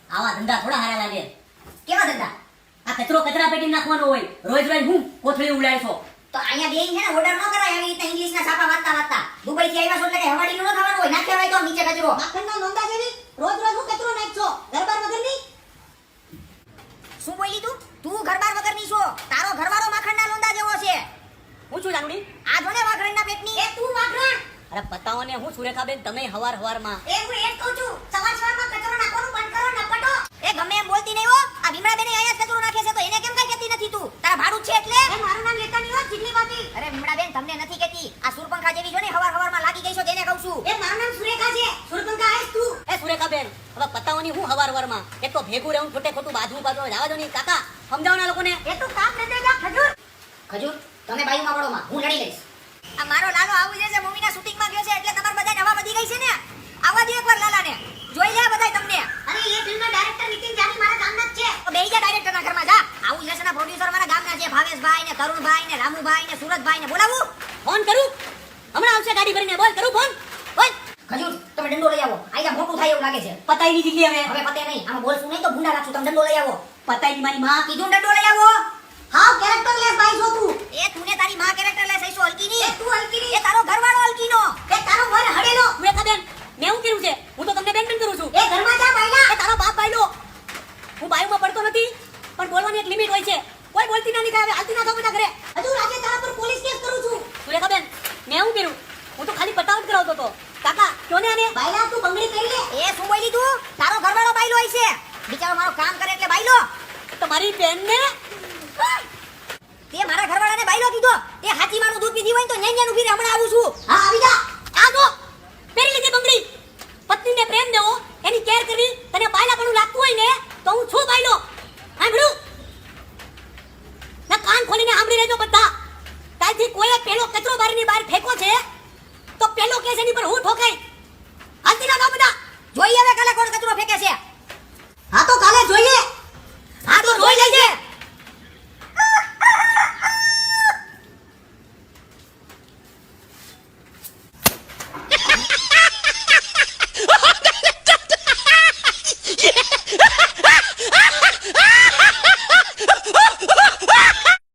આવા ધંધા થોડા હારા લાગે. કેવા ધંધા? આ કચરો કચરા પેટી નાખવાનો હોય, રોજ રોજ હું કોથળી ઉડાડશો. તો અહીંયા બેહીને છે ને ઓર્ડર ન કરાય આવી રીતના ઇંગ્લિશના છાપા વાંચતા દુબઈ થી આવ્યા છો એટલે કે હવાડીનું ન થવાનું હોય, નાખ્યા હોય તો નીચે કચરો. માખણના નોંદા જેવી રોજ રોજ હું કચરો નાખશો ઘરબાર વગરની. શું બોલી તું ઘરબાર વગરની છો? તારો ઘરવાળો માખણના લોંદા જેવો છે. હું છું જાનુડી? આ જોને વાઘરણના પેટની. એ તું વાઘરણ? અરે બતાવો ને, હું સુરેખાબેન તમે હવારમાં. એ હું એ કહું છું, સવારમાં કચરો નાખવાનું બંધ કરો ને પટો. એ ગમે એમ બોલતી નહીં હો. આ ભીમડાબેને અહીંયા જ કચરો નાખે છે તો એને કેમ કઈ કહેતી નથી તું? તારા ભાડું છે એટલે? એ મારું નામ લેતા નહીં હો, ચીટલી બાકી. અરે ભીમડાબેન તમને નથી કહેતી. આ સુરપંખા જેવી જો ને હવારમાં લાગી ગઈ છો તેને કહું છું. એ મારું નામ સુરેખા છે. સુરપંખા આઈસ તું. એ સુરેખાબેન હવે પતાવોની હું હવારમાં. એક તો ભેગું રહેવું ખોટે ખોટું બાજુ જવા દો ની કાકા. સમજાવના લોકોને. એ તું કામ ન દેજા ખજૂર. ખજૂર તમે બાયુમાં પડોમાં, હું લડી લઈશ. આ મારો લાલો આવું છે મૂવીના શૂટિંગમાં ગયો છે એટલે તમાર બધાને હવા વધી ગઈ છે ને. આવા દે એકવાર લાલાને. જોઈ લે બધાય તમને. અરે એ ફિલ્મના ડાયરેક્ટર નીતિન જાની મારા ગામના જ છે. તો બેહી જા ડાયરેક્ટરના ઘરમાં જા. આવું લેસના પ્રોડ્યુસર મારા ગામના છે, ભાવેશભાઈ ને તરુણભાઈ ને રામુભાઈ ને સુરજભાઈ ને બોલાવું. ફોન કરું? હમણાં આવશે ગાડી ભરીને. બોલ કરું ફોન. બોલ. ખજૂર તમે દંડો લઈ આવો. આયા મોટું થાય એવું લાગે છે. પતાઈ ની જિલ્લી હવે પતે નહીં. આમાં બોલશું નહીં તો ગુંડા રાખશું. તમે દંડો લઈ આવો. પતાઈ ની મારી માં કીધું દંડો લઈ આવો. હાઉ કેરેક્ટર લેસ ભાઈ છો તું. એ તુને તારી માં કેરેક્ટર લેસ આઈસો હલકી ની. એ તું હલકી ની. એ તારો ઘરવાળો હલકી નો. એ તારો વર હડેલો. સુરેખાબેન મેં હું કર્યું છે? હું તો તમને બેન કરું છું. એ ઘરમાં જા બાયલા. એ તારો બાપ બાયલો. હું બાયુમાં પડતો નથી પણ બોલવાની એક લિમિટ હોય છે. કોઈ બોલતી ના નીકળે. હાલતી ના થાવ બધા ઘરે. હજુ આજે તારા પર પોલીસ કેસ કરું છું. સુરેખાબેન મેં હું કર્યું? હું તો ખાલી પટાવટ કરાવતો તો. કાકા ક્યો ને આને બાયલા તું બંગડી કરી લે. એ શું બોલી તું? તારો ઘરવાળો બાયલો હોય છે. બિચારો મારો કામ કરે એટલે બાયલો. તમારી બેન ને તે મારા ઘરવાળાને બાયલો કીધો. એ હાચી માનું દૂધ પીધી હોય તો ન્યાન્યાનું પીને હમણાં આવું છું. હા આવી જા. આ જો પહેરી લીધી બંગડી. પત્નીને પ્રેમ દેવો, એની કેર કરવી, તને બાયલાપણું લાગતું હોય ને તો હું છું બાયલો. સાંભળ્યું? ના કાન ખોલીને સાંભળી લેજો બધા. કાલથી કોઈએ પેલો કચરો બારીની બહાર ફેંકો છે તો પેલો કેસ એની પર હું ઠોકાઈ. હાલતી ના થાવ બધા. જોઈએ હવે કાલે કોણ કચરો ફેંકે છે. હા તો કાલે જોઈએ. હા તો જોઈ લેજે.